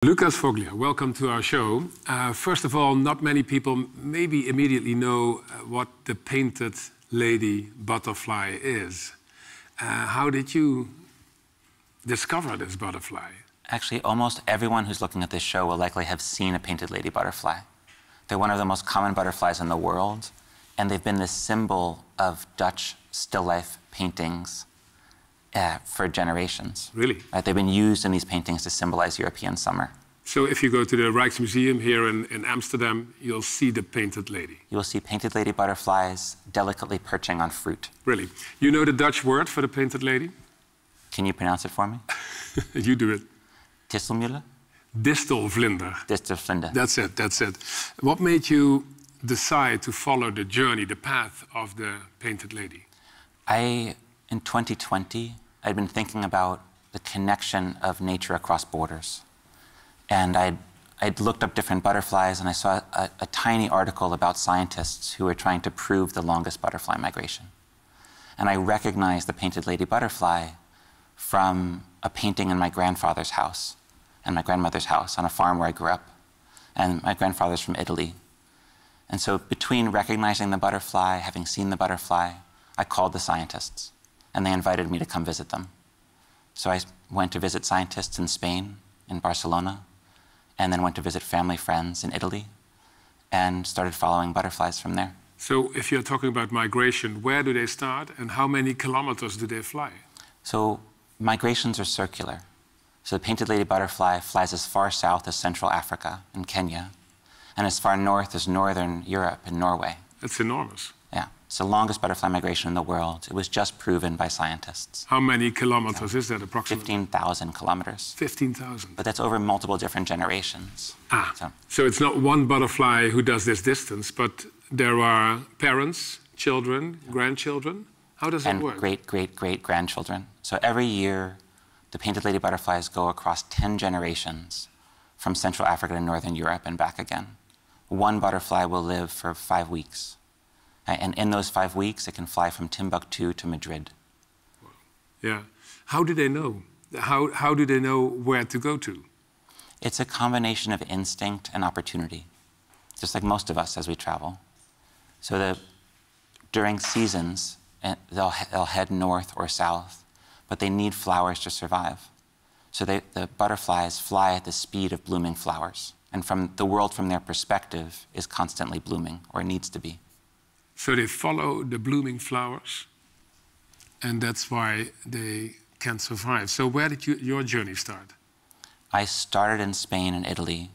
Lucas Foglia, welcome to our show. First of all, not many people maybe immediately know what the painted lady butterfly is. How did you discover this butterfly? Actually, almost everyone who's looking at this show will likely have seen a painted lady butterfly. They're one of the most common butterflies in the world, and they've been the symbol of Dutch still life paintings for generations. Really? They've been used in these paintings to symbolize European summer. So if you go to the Rijksmuseum here in Amsterdam, you'll see the painted lady. You will see painted lady butterflies delicately perching on fruit. Really? You know the Dutch word for the painted lady? Can you pronounce it for me? You do it. Distelmüller? Distelvlinder. Distelvlinder. That's it. What made you decide to follow the journey, the path of the painted lady? In 2020, I'd been thinking about the connection of nature across borders. And I'd looked up different butterflies, and I saw a tiny article about scientists who were trying to prove the longest butterfly migration. And I recognized the painted lady butterfly from a painting in my grandfather's house and my grandmother's house on a farm where I grew up. And my grandfather's from Italy. And so between recognizing the butterfly, having seen the butterfly, I called the scientists, and they invited me to come visit them. So I went to visit scientists in Spain, in Barcelona, and then went to visit family friends in Italy, and started following butterflies from there. So if you're talking about migration, where do they start, and how many kilometers do they fly? So migrations are circular. So the painted lady butterfly flies as far south as Central Africa in Kenya, and as far north as Northern Europe in Norway. That's enormous. Yeah, it's the longest butterfly migration in the world. It was just proven by scientists. How many kilometers is that approximately? 15,000 kilometers. 15,000. But that's over multiple different generations. So it's not one butterfly who does this distance, but there are parents, children, grandchildren. How does it work? And great-great-great-grandchildren. So every year, the painted lady butterflies go across 10 generations from Central Africa to Northern Europe and back again. One butterfly will live for 5 weeks. And in those 5 weeks, it can fly from Timbuktu to Madrid. Yeah. How do they know? How do they know where to go to? It's a combination of instinct and opportunity, just like most of us as we travel. So during seasons, they'll head north or south, but they need flowers to survive. So the butterflies fly at the speed of blooming flowers. And from the world, from their perspective, is constantly blooming, or needs to be. So they follow the blooming flowers, and that's why they can survive. So where did your journey start? I started in Spain and Italy,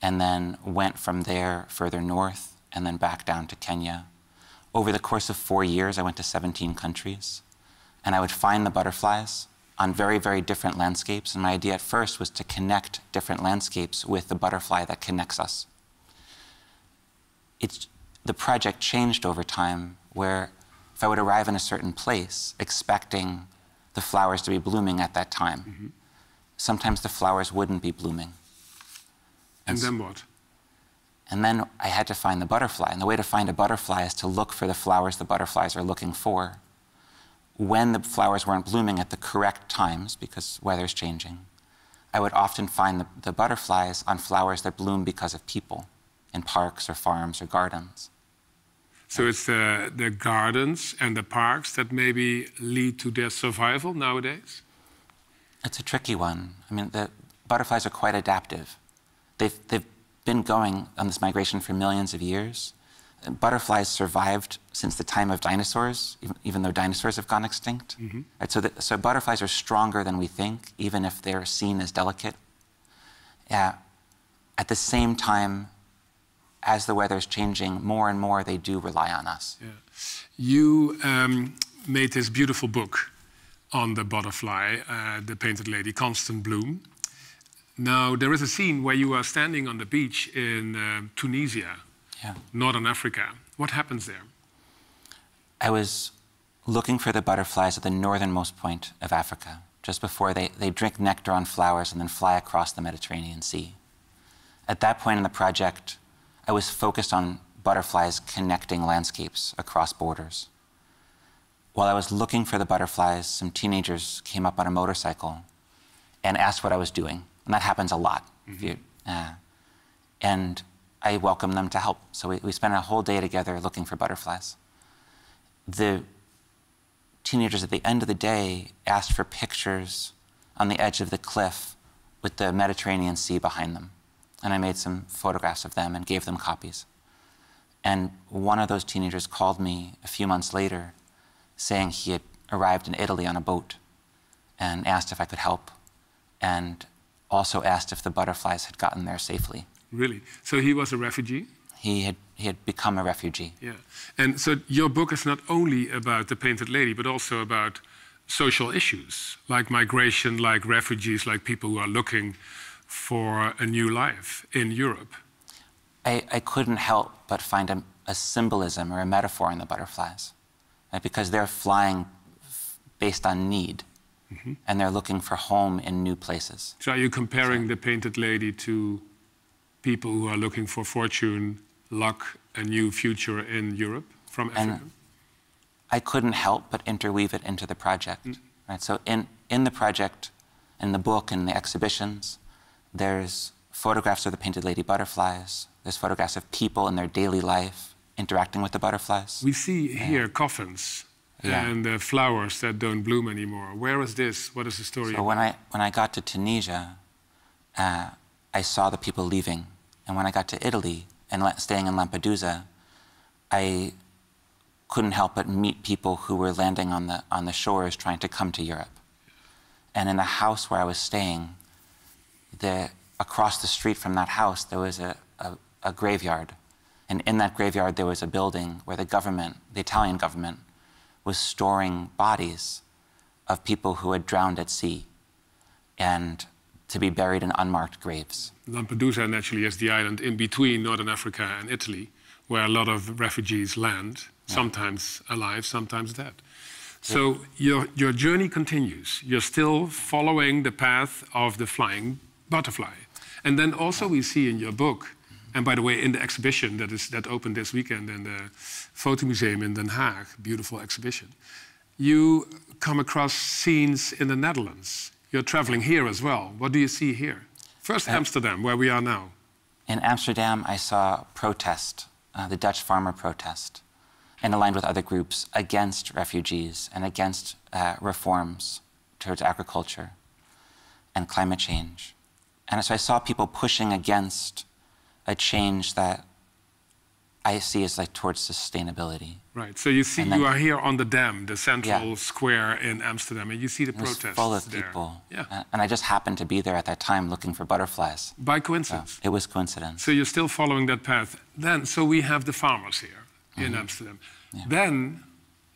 and then went from there further north, and then back down to Kenya. Over the course of 4 years, I went to 17 countries, and I would find the butterflies on very, very different landscapes. And my idea at first was to connect different landscapes with the butterfly that connects us. The project changed over time, where if I would arrive in a certain place expecting the flowers to be blooming at that time, sometimes the flowers wouldn't be blooming. And then what? And then I had to find the butterfly. And the way to find a butterfly is to look for the flowers the butterflies are looking for. When the flowers weren't blooming at the correct times, because weather's changing, I would often find the butterflies on flowers that bloom because of people, in parks or farms or gardens. So it's the gardens and the parks that maybe lead to their survival nowadays? It's a tricky one. I mean, the butterflies are quite adaptive. They've been going on this migration for millions of years. Butterflies survived since the time of dinosaurs, even though dinosaurs have gone extinct. Right, so butterflies are stronger than we think, even if they're seen as delicate. At the same time, as the weather's changing, more and more they do rely on us. Yeah. You made this beautiful book on the butterfly, the painted lady, Constant Bloom. Now, there is a scene where you are standing on the beach in Tunisia, Northern Africa. What happens there? I was looking for the butterflies at the northernmost point of Africa, just before they drink nectar on flowers and then fly across the Mediterranean Sea. At that point in the project, I was focused on butterflies connecting landscapes across borders. While I was looking for the butterflies, some teenagers came up on a motorcycle and asked what I was doing. And that happens a lot. And I welcome them to help. So we spent a whole day together looking for butterflies. The teenagers at the end of the day asked for pictures on the edge of the cliff with the Mediterranean Sea behind them. And I made some photographs of them and gave them copies. And one of those teenagers called me a few months later saying he had arrived in Italy on a boat and asked if I could help, and also asked if the butterflies had gotten there safely. Really? So he was a refugee? He had become a refugee. Yeah. And so your book is not only about the painted lady, but also about social issues, like migration, like refugees, like people who are looking for a new life in Europe. I couldn't help but find a symbolism or a metaphor in the butterflies, right? Because they're flying based on need, and they're looking for home in new places. So are you comparing the painted lady to people who are looking for fortune, luck, a new future in Europe from Africa? And I couldn't help but interweave it into the project. Right? So in the project, in the book, in the exhibitions, there's photographs of the painted lady butterflies. There's photographs of people in their daily life interacting with the butterflies. We see here coffins and flowers that don't bloom anymore. Where is this? What is the story? So when I got to Tunisia, I saw the people leaving. And when I got to Italy and staying in Lampedusa, I couldn't help but meet people who were landing on the shores trying to come to Europe. And in the house where I was staying, across the street from that house, there was a graveyard. And in that graveyard, there was a building where the Italian government, was storing bodies of people who had drowned at sea and to be buried in unmarked graves. Lampedusa naturally is the island in between Northern Africa and Italy, where a lot of refugees land, sometimes alive, sometimes dead. So your journey continues. You're still following the path of the flying butterfly. And then also we see in your book, and by the way, in the exhibition that opened this weekend in the Fotomuseum in Den Haag, beautiful exhibition, you come across scenes in the Netherlands. You're traveling here as well. What do you see here? First, Amsterdam, where we are now. In Amsterdam, I saw protest, the Dutch farmer protest, and aligned with other groups against refugees and against reforms towards agriculture and climate change. And so I saw people pushing against a change that I see as like towards sustainability. Right. So you see, you are here on the Dam, the central square in Amsterdam, and you see the protests. It was full of people. Yeah. And I just happened to be there at that time looking for butterflies. By coincidence. So it was coincidence. So you're still following that path. Then, so we have the farmers here in Amsterdam. Yeah. Then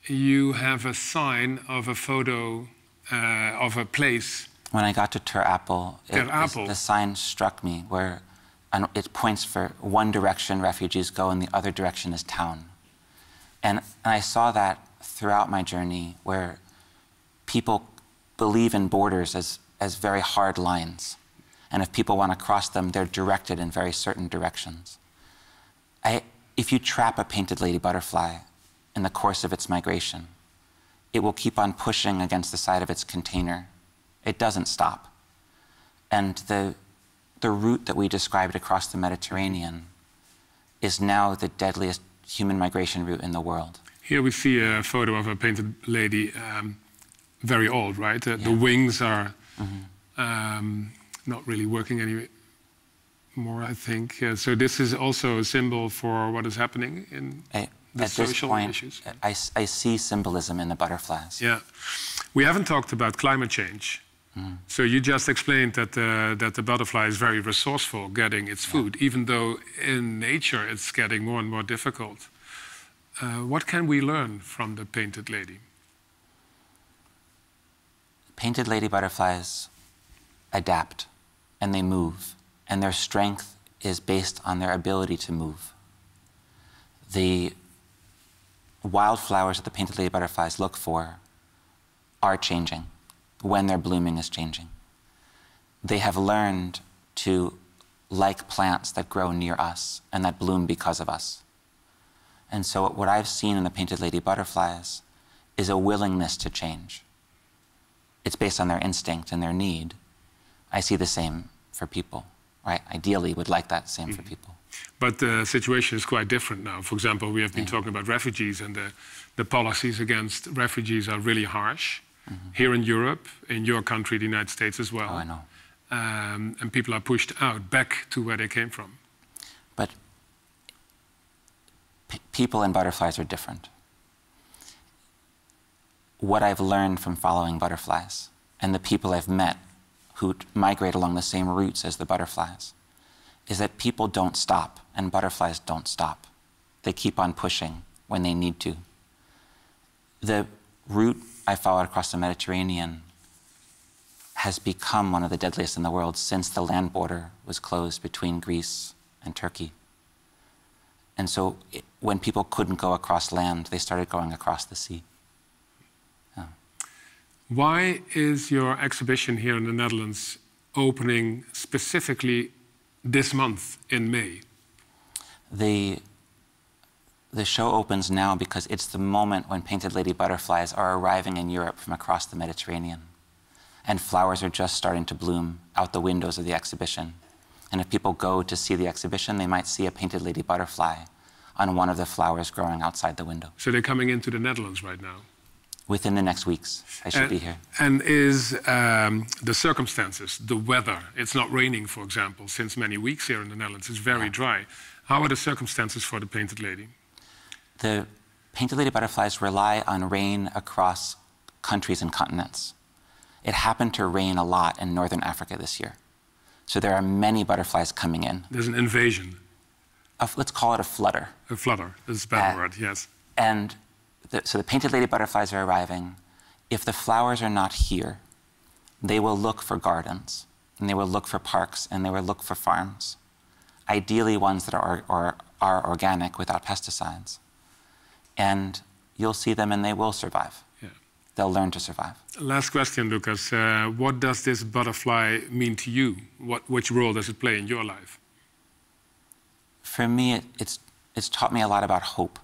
you have a sign of a photo of a place. When I got to Ter Apel, the sign struck me where it points for one direction refugees go and the other direction is town. And I saw that throughout my journey where people believe in borders as very hard lines. And if people want to cross them, they're directed in very certain directions. If you trap a painted lady butterfly in the course of its migration, it will keep on pushing against the side of its container. It doesn't stop. And the route that we described across the Mediterranean is now the deadliest human migration route in the world. Here we see a photo of a painted lady, very old, right? The wings are not really working anymore, I think. So this is also a symbol for what is happening in the social issues. I see symbolism in the butterflies. Yeah. We haven't talked about climate change. So you just explained that the butterfly is very resourceful getting its food, even though in nature it's getting more and more difficult. What can we learn from the painted lady? Painted lady butterflies adapt and they move, and their strength is based on their ability to move. The wildflowers that the painted lady butterflies look for are changing when their blooming is changing. They have learned to like plants that grow near us and that bloom because of us. And so what I've seen in the painted lady butterflies is a willingness to change. It's based on their instinct and their need. I see the same for people, right? Ideally, would like that same for people. But the situation is quite different now. For example, we have been talking about refugees, and the policies against refugees are really harsh. Here in Europe, in your country, the United States as well. Oh, I know. And people are pushed out, back to where they came from. But people and butterflies are different. What I've learned from following butterflies and the people I've met who migrate along the same routes as the butterflies is that people don't stop and butterflies don't stop. They keep on pushing when they need to. The route I followed across the Mediterranean has become one of the deadliest in the world since the land border was closed between Greece and Turkey. And so when people couldn't go across land, they started going across the sea. Why is your exhibition here in the Netherlands opening specifically this month in May? The show opens now because it's the moment when painted lady butterflies are arriving in Europe from across the Mediterranean. And flowers are just starting to bloom out the windows of the exhibition. And if people go to see the exhibition, they might see a painted lady butterfly on one of the flowers growing outside the window. So they're coming into the Netherlands right now? Within the next weeks, I should be here. And is the circumstances, the weather, it's not raining, for example, since many weeks here in the Netherlands, it's very dry. How are the circumstances for the painted lady? The painted lady butterflies rely on rain across countries and continents. It happened to rain a lot in northern Africa this year. So there are many butterflies coming in. There's an invasion. Let's call it a flutter. A flutter, that's a better word, yes. And so the painted lady butterflies are arriving. If the flowers are not here, they will look for gardens, and they will look for parks, and they will look for farms. Ideally ones that are organic without pesticides. And you'll see them and they will survive. Yeah. They'll learn to survive. Last question, Lucas. What does this butterfly mean to you? Which role does it play in your life? For me, it's taught me a lot about hope.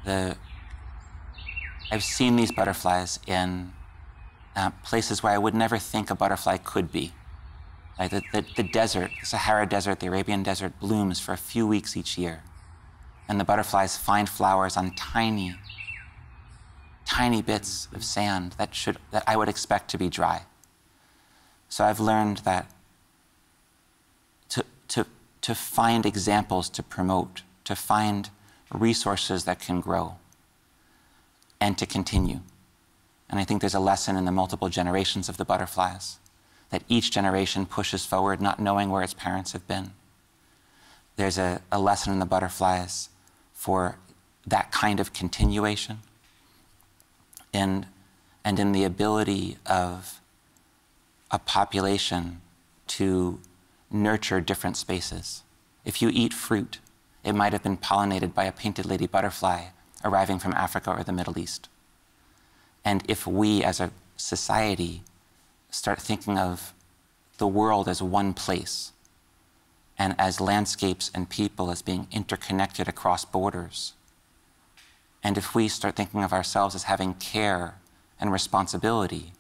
I've seen these butterflies in places where I would never think a butterfly could be. Like the desert, the Sahara Desert, the Arabian Desert blooms for a few weeks each year. And the butterflies find flowers on tiny, tiny bits of sand that I would expect to be dry. So I've learned that to find examples to promote, to find resources that can grow, and to continue. And I think there's a lesson in the multiple generations of the butterflies, that each generation pushes forward not knowing where its parents have been. There's a lesson in the butterflies for that kind of continuation and in the ability of a population to nurture different spaces. If you eat fruit, it might have been pollinated by a painted lady butterfly arriving from Africa or the Middle East. And if we as a society start thinking of the world as one place and as landscapes and people as being interconnected across borders, and if we start thinking of ourselves as having care and responsibility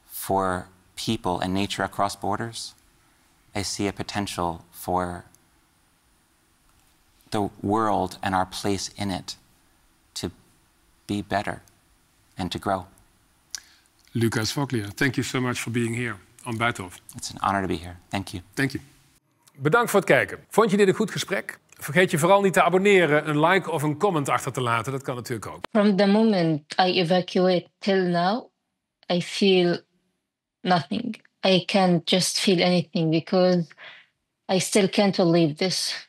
for people and nature across borders, I see a potential for the world and our place in it to be better and to grow. Lucas Foglia, thank you so much for being here on Buitenhof. It's an honor to be here. Thank you. Thank you. Bedankt voor het kijken. Vond je dit een goed gesprek? Vergeet je vooral niet te abonneren, een like of een comment achter te laten. Dat kan natuurlijk ook. From the moment I evacuate till now, I feel nothing. I can't just feel anything because I still can't believe this.